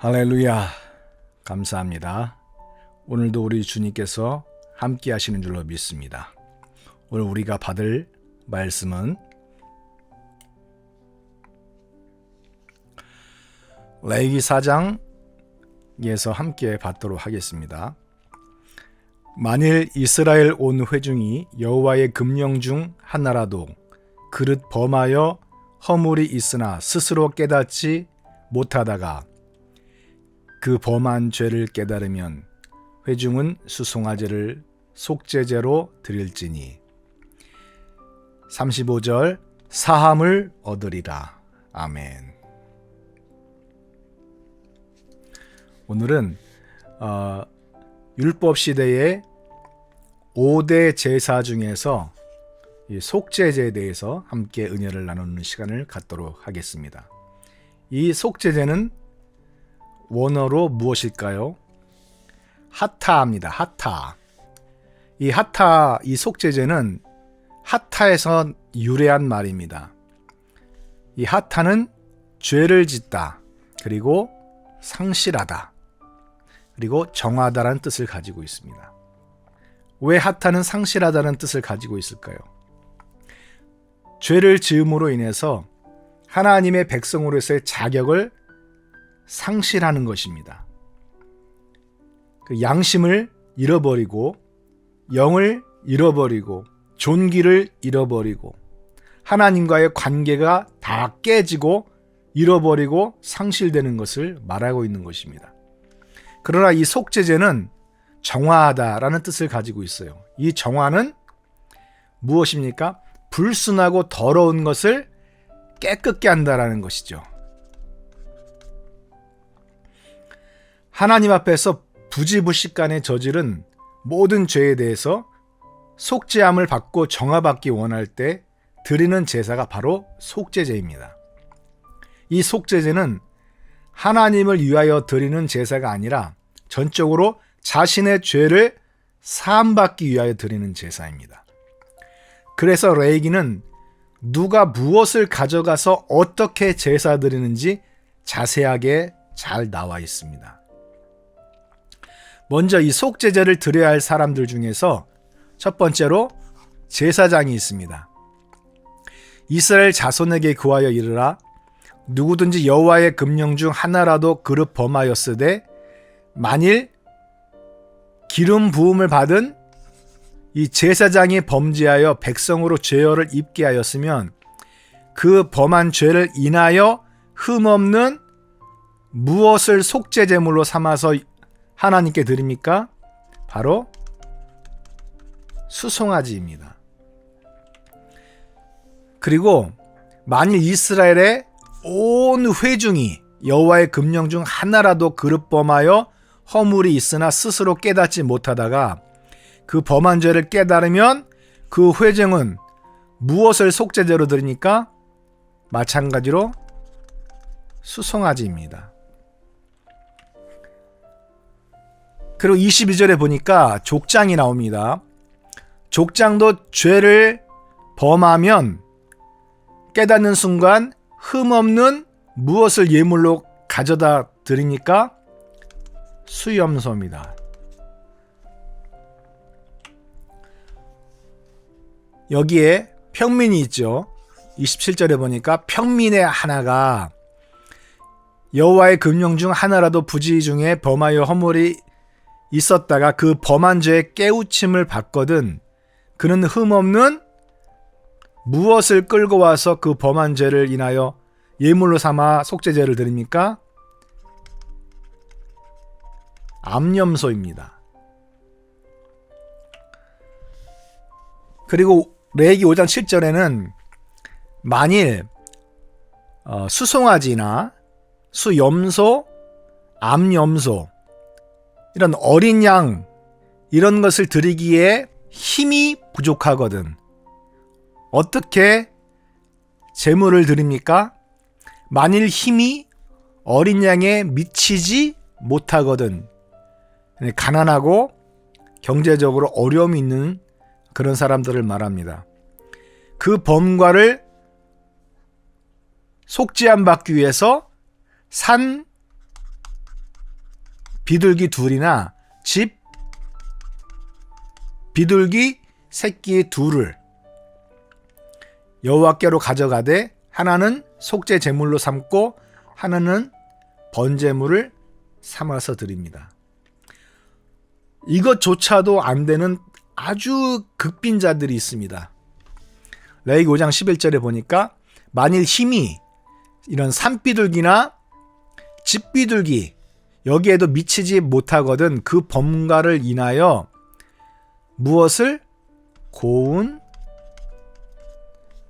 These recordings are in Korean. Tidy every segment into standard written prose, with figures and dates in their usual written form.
할렐루야, 감사합니다. 오늘도 우리 주님께서 함께 하시는 줄로 믿습니다. 오늘 우리가 받을 말씀은 레위기 4장에서 함께 받도록 하겠습니다. 만일 이스라엘 온 회중이 여호와의 금령 중 하나라도 그릇 범하여 허물이 있으나 스스로 깨닫지 못하다가 그 범한 죄를 깨달으면 회중은 수송아지를 속죄제로 드릴지니 35절 사함을 얻으리라. 아멘. 오늘은 율법 시대의 5대 제사 중에서 이 속죄제에 대해서 함께 은혜를 나누는 시간을 갖도록 하겠습니다. 이 속죄제는 원어로 무엇일까요? 하타입니다. 하타. 이 속죄제는 하타에서 유래한 말입니다. 이 하타는 죄를 짓다, 그리고 상실하다, 그리고 정하다라는 뜻을 가지고 있습니다. 왜 하타는 상실하다는 뜻을 가지고 있을까요? 죄를 지음으로 인해서 하나님의 백성으로서의 자격을 상실하는 것입니다. 그 양심을 잃어버리고, 영을 잃어버리고, 존귀를 잃어버리고, 하나님과의 관계가 다 깨지고 잃어버리고 상실되는 것을 말하고 있는 것입니다. 그러나 이 속죄제는 정화하다라는 뜻을 가지고 있어요. 이 정화는 무엇입니까? 불순하고 더러운 것을 깨끗게 한다라는 것이죠. 하나님 앞에서 부지불식간에 저지른 모든 죄에 대해서 속죄함을 받고 정화받기 원할 때 드리는 제사가 바로 속죄제입니다. 이 속죄제는 하나님을 위하여 드리는 제사가 아니라 전적으로 자신의 죄를 사함받기 위하여 드리는 제사입니다. 그래서 레위기는 누가 무엇을 가져가서 어떻게 제사 드리는지 자세하게 잘 나와 있습니다. 먼저 이 속죄제를 드려야 할 사람들 중에서 첫 번째로 제사장이 있습니다. 이스라엘 자손에게 구하여 이르라. 누구든지 여호와의 금령 중 하나라도 그릇 범하였으되 만일 기름 부음을 받은 이 제사장이 범죄하여 백성으로 죄를 입게 하였으면 그 범한 죄를 인하여 흠없는 무엇을 속죄제물로 삼아서 하나님께 드립니까? 바로 수송아지입니다. 그리고 만일 이스라엘의 온 회중이 여호와의 금령 중 하나라도 그릇 범하여 허물이 있으나 스스로 깨닫지 못하다가 그 범한 죄를 깨달으면 그 회중은 무엇을 속죄제로 드리니까? 마찬가지로 수송아지입니다. 그리고 22절에 보니까 족장이 나옵니다. 족장도 죄를 범하면 깨닫는 순간 흠없는 무엇을 예물로 가져다 드리니까? 수염소입니다. 여기에 평민이 있죠. 27절에 보니까 평민의 하나가 여호와의 금령 중 하나라도 부지 중에 범하여 허물이 있었다가 그 범한 죄의 깨우침을 받거든 그는 흠없는 무엇을 끌고 와서 그 범한 죄를 인하여 예물로 삼아 속죄제를 드립니까? 암염소입니다. 그리고 레위기 5장 7절에는 만일 수송아지나 수염소, 암염소 이런 어린 양 이런 것을 드리기에 힘이 부족하거든 어떻게 제물을 드립니까? 만일 힘이 어린 양에 미치지 못하거든 가난하고 경제적으로 어려움이 있는 그런 사람들을 말합니다. 그 범과를 속죄함 받기 위해서 산 비둘기 둘이나 집 비둘기 새끼 둘을 여호와께로 가져가되 하나는 속죄 제물로 삼고 하나는 번제물을 삼아서 드립니다. 이것조차도 안 되는 아주 극빈자들이 있습니다. 레위기 5장 11절에 보니까 만일 힘이 이런 산비둘기나 집비둘기 여기에도 미치지 못하거든 그 범가를 인하여 무엇을? 고운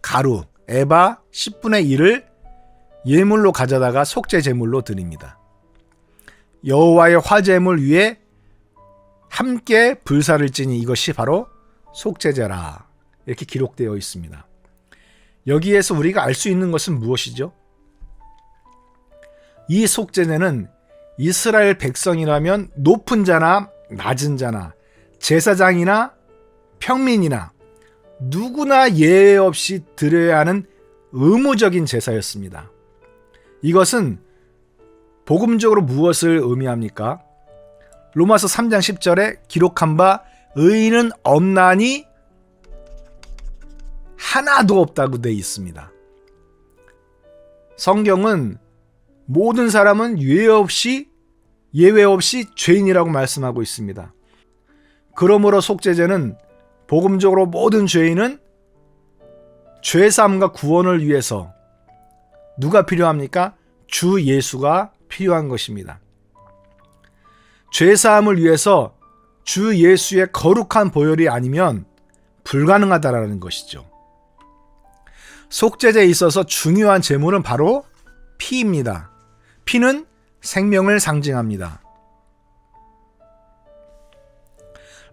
가루 에바 10분의 1을 예물로 가져다가 속죄 제물로 드립니다. 여호와의 화제물 위에 함께 불사를 지니 이것이 바로 속죄제라 이렇게 기록되어 있습니다. 여기에서 우리가 알 수 있는 것은 무엇이죠? 이 속죄제는 이스라엘 백성이라면 높은 자나 낮은 자나 제사장이나 평민이나 누구나 예외 없이 드려야 하는 의무적인 제사였습니다. 이것은 복음적으로 무엇을 의미합니까? 로마서 3장 10절에 기록한 바 의인은 없나니 하나도 없다고 되어 있습니다. 성경은 모든 사람은 예외 없이 죄인이라고 말씀하고 있습니다. 그러므로 속죄제는 복음적으로 모든 죄인은 죄사함과 구원을 위해서 누가 필요합니까? 주 예수가 필요한 것입니다. 죄사함을 위해서 주 예수의 거룩한 보혈이 아니면 불가능하다라는 것이죠. 속죄제에 있어서 중요한 제물은 바로 피입니다. 피는 생명을 상징합니다.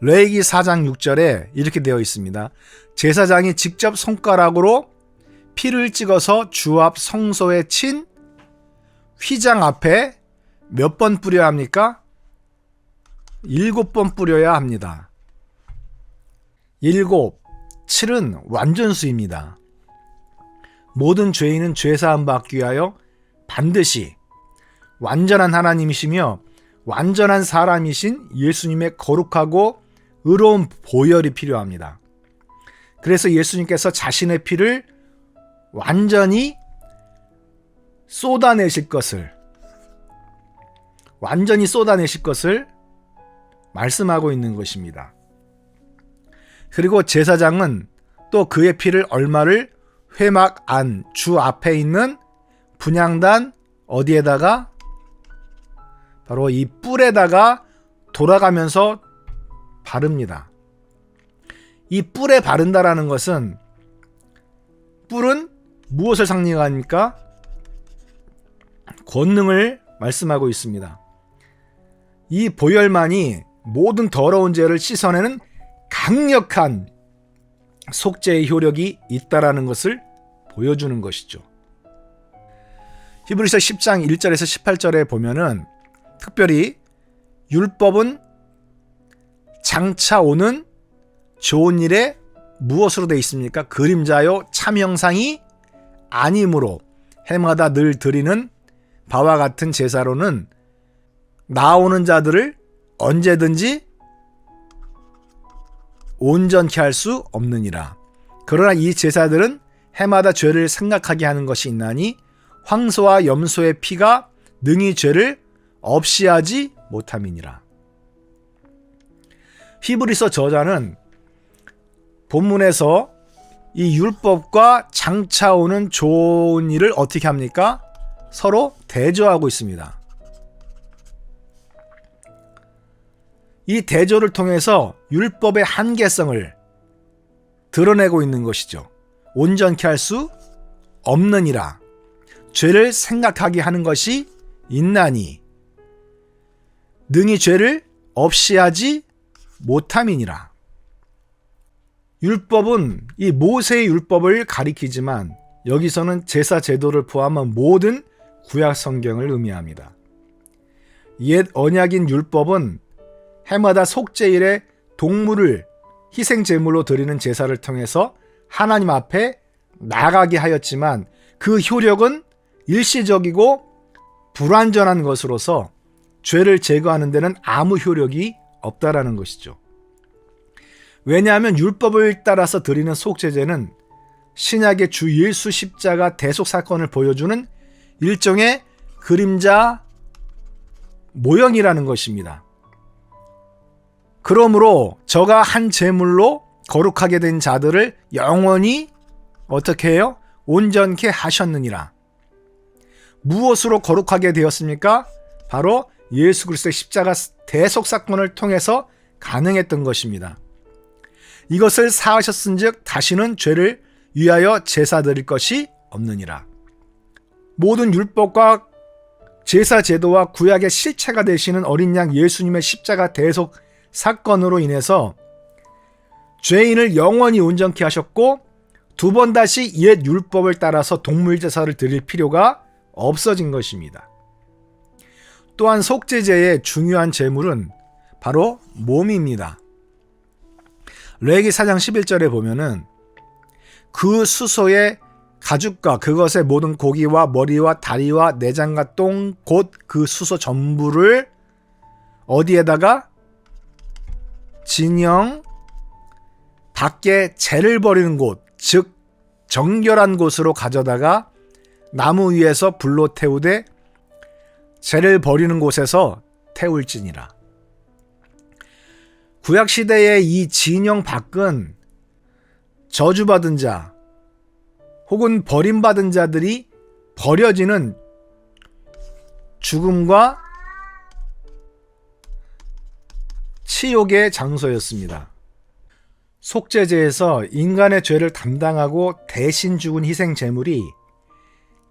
레위기 4장 6절에 이렇게 되어 있습니다. 제사장이 직접 손가락으로 피를 찍어서 주 앞 성소에 친 휘장 앞에 몇 번 뿌려야 합니까? 7번 뿌려야 합니다. 7, 7은 완전수입니다. 모든 죄인은 죄사함 받기 위하여 반드시 완전한 하나님이시며 완전한 사람이신 예수님의 거룩하고 의로운 보혈이 필요합니다. 그래서 예수님께서 자신의 피를 완전히 쏟아내실 것을 말씀하고 있는 것입니다. 그리고 제사장은 또 그의 피를 얼마를 회막 안 주 앞에 있는 분향단 어디에다가? 바로 이 뿔에다가 돌아가면서 바릅니다. 이 뿔에 바른다라는 것은 뿔은 무엇을 상징합니까? 권능을 말씀하고 있습니다. 이 보혈만이 모든 더러운 죄를 씻어내는 강력한 속죄의 효력이 있다라는 것을 보여주는 것이죠. 히브리서 10장 1절에서 18절에 보면은 특별히 율법은 장차 오는 좋은 일에 무엇으로 되어 있습니까? 그림자요 참형상이 아니므로 해마다 늘 드리는 바와 같은 제사로는 나오는 자들을 언제든지 온전케 할 수 없느니라. 그러나 이 제사들은 해마다 죄를 생각하게 하는 것이 있나니 황소와 염소의 피가 능히 죄를 없이 하지 못함이니라. 히브리서 저자는 본문에서 이 율법과 장차 오는 좋은 일을 어떻게 합니까? 서로 대조하고 있습니다. 이 대조를 통해서 율법의 한계성을 드러내고 있는 것이죠. 온전케 할 수 없느니라. 죄를 생각하게 하는 것이 있나니 능히 죄를 없이 하지 못함이니라. 율법은 이 모세의 율법을 가리키지만 여기서는 제사 제도를 포함한 모든 구약 성경을 의미합니다. 옛 언약인 율법은 해마다 속죄일에 동물을 희생 제물로 드리는 제사를 통해서 하나님 앞에 나가게 하였지만 그 효력은 일시적이고 불완전한 것으로서 죄를 제거하는 데는 아무 효력이 없다라는 것이죠. 왜냐하면 율법을 따라서 드리는 속죄제는 신약의 주 예수 십자가 대속 사건을 보여주는 일종의 그림자 모형이라는 것입니다. 그러므로 저가 한 제물로 거룩하게 된 자들을 영원히 어떻게 해요? 온전케 하셨느니라. 무엇으로 거룩하게 되었습니까? 바로 예수 그리스도의 십자가 대속 사건을 통해서 가능했던 것입니다. 이것을 사하셨은즉 다시는 죄를 위하여 제사 드릴 것이 없느니라. 모든 율법과 제사 제도와 구약의 실체가 되시는 어린 양 예수님의 십자가 대속 사건으로 인해서 죄인을 영원히 온전케 하셨고, 두 번 다시 옛 율법을 따라서 동물 제사를 드릴 필요가 없어진 것입니다. 또한 속죄제의 중요한 제물은 바로 몸입니다. 레위기 4장 11절에 보면은 그 수소의 가죽과 그것의 모든 고기와 머리와 다리와 내장과 똥 곧 그 수소 전부를 어디에다가? 진영 밖에 재를 버리는 곳, 즉 정결한 곳으로 가져다가 나무 위에서 불로 태우되 재를 버리는 곳에서 태울지니라. 구약시대의 이 진영 밖은 저주받은 자 혹은 버림받은 자들이 버려지는 죽음과 치욕의 장소였습니다. 속죄제에서 인간의 죄를 담당하고 대신 죽은 희생 제물이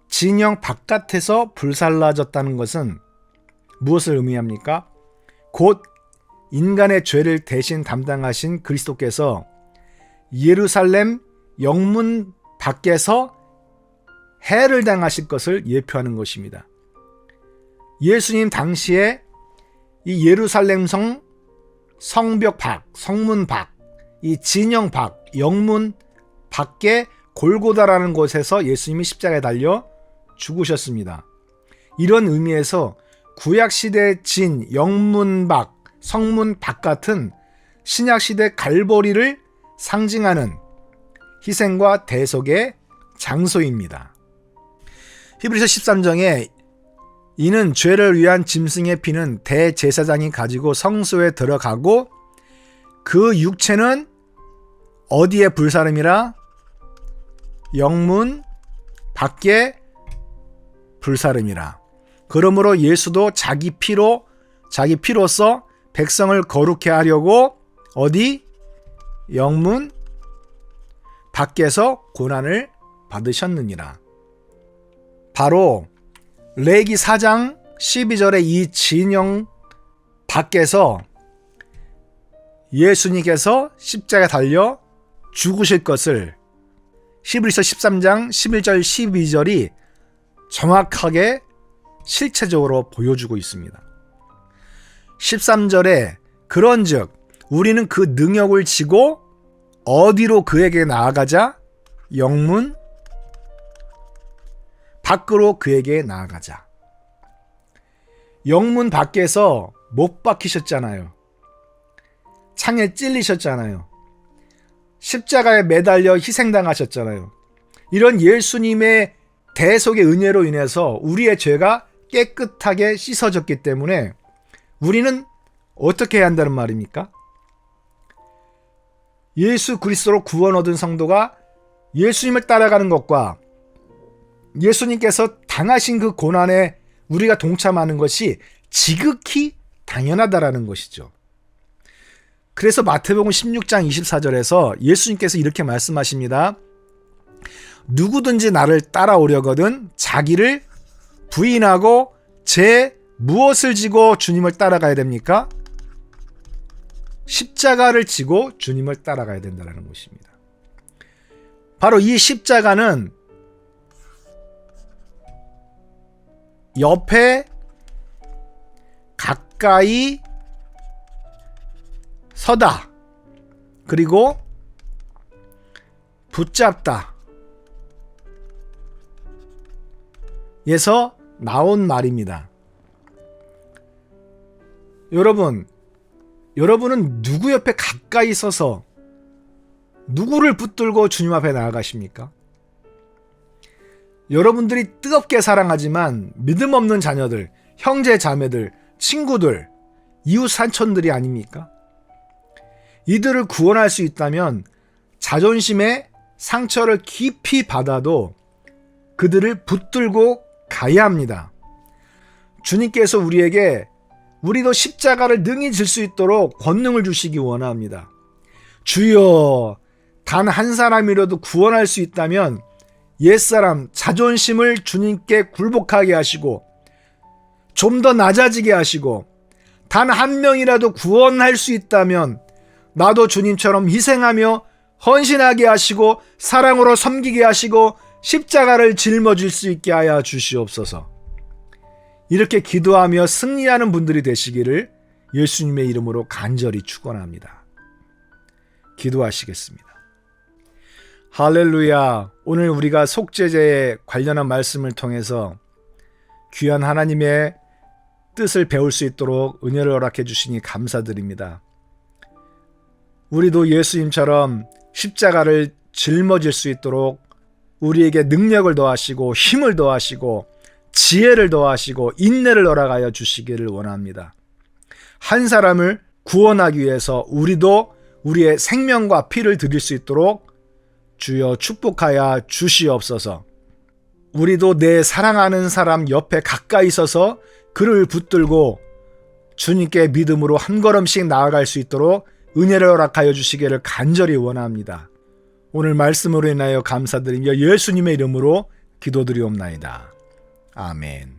진영 바깥에서 불살라졌다는 것은 무엇을 의미합니까? 곧 인간의 죄를 대신 담당하신 그리스도께서 예루살렘 영문 밖에서 해를 당하실 것을 예표하는 것입니다. 예수님 당시에 이 예루살렘 성벽 밖, 성문 밖, 이 진영 밖, 영문 밖에 골고다라는 곳에서 예수님이 십자가에 달려 죽으셨습니다. 이런 의미에서 구약시대 진, 영문 밖, 성문 밖 같은 신약시대 갈보리를 상징하는 희생과 대속의 장소입니다. 히브리서 13장에 이는 죄를 위한 짐승의 피는 대제사장이 가지고 성소에 들어가고 그 육체는 어디에 불사름이라? 영문 밖에 불사름이라. 그러므로 예수도 자기 피로써 백성을 거룩해 하려고 어디? 영문 밖에서 고난을 받으셨느니라. 바로 레위기 4장 12절의 이 진영 밖에서 예수님께서 십자가에 달려 죽으실 것을 히브리서 13장 11절 12절이 정확하게 실체적으로 보여주고 있습니다. 13절에 그런즉 우리는 그 능력을 지고 어디로 그에게 나아가자? 영문 밖으로 그에게 나아가자. 영문 밖에서 못 박히셨잖아요. 창에 찔리셨잖아요. 십자가에 매달려 희생당하셨잖아요. 이런 예수님의 대속의 은혜로 인해서 우리의 죄가 깨끗하게 씻어졌기 때문에 우리는 어떻게 해야 한다는 말입니까? 예수 그리스도로 구원 얻은 성도가 예수님을 따라가는 것과 예수님께서 당하신 그 고난에 우리가 동참하는 것이 지극히 당연하다라는 것이죠. 그래서 마태복음 16장 24절에서 예수님께서 이렇게 말씀하십니다. 누구든지 나를 따라오려거든 자기를 부인하고 제 무엇을 지고 주님을 따라가야 됩니까? 십자가를 지고 주님을 따라가야 된다는 것입니다. 바로 이 십자가는 옆에 가까이 서다, 그리고 붙잡다 에서 나온 말입니다. 여러분은 누구 옆에 가까이 서서 누구를 붙들고 주님 앞에 나아가십니까? 여러분들이 뜨겁게 사랑하지만 믿음 없는 자녀들, 형제 자매들, 친구들, 이웃 산촌들이 아닙니까? 이들을 구원할 수 있다면 자존심의 상처를 깊이 받아도 그들을 붙들고 가야 합니다. 주님께서 우리도 십자가를 능히 질 수 있도록 권능을 주시기 원합니다. 주여, 단 한 사람이라도 구원할 수 있다면 옛사람 자존심을 주님께 굴복하게 하시고 좀 더 낮아지게 하시고 단 한 명이라도 구원할 수 있다면 나도 주님처럼 희생하며 헌신하게 하시고 사랑으로 섬기게 하시고 십자가를 짊어질 수 있게 하여 주시옵소서. 이렇게 기도하며 승리하는 분들이 되시기를 예수님의 이름으로 간절히 축원합니다. 기도하시겠습니다. 할렐루야. 오늘 우리가 속죄제에 관련한 말씀을 통해서 귀한 하나님의 뜻을 배울 수 있도록 은혜를 허락해 주시니 감사드립니다. 우리도 예수님처럼 십자가를 짊어질 수 있도록 우리에게 능력을 더하시고 힘을 더하시고 지혜를 더하시고 인내를 허락하여 주시기를 원합니다. 한 사람을 구원하기 위해서 우리도 우리의 생명과 피를 드릴 수 있도록 주여 축복하여 주시옵소서. 우리도 내 사랑하는 사람 옆에 가까이 서서 그를 붙들고 주님께 믿음으로 한 걸음씩 나아갈 수 있도록 은혜를 허락하여 주시기를 간절히 원합니다. 오늘 말씀으로 인하여 감사드리며 예수님의 이름으로 기도드리옵나이다. 아멘.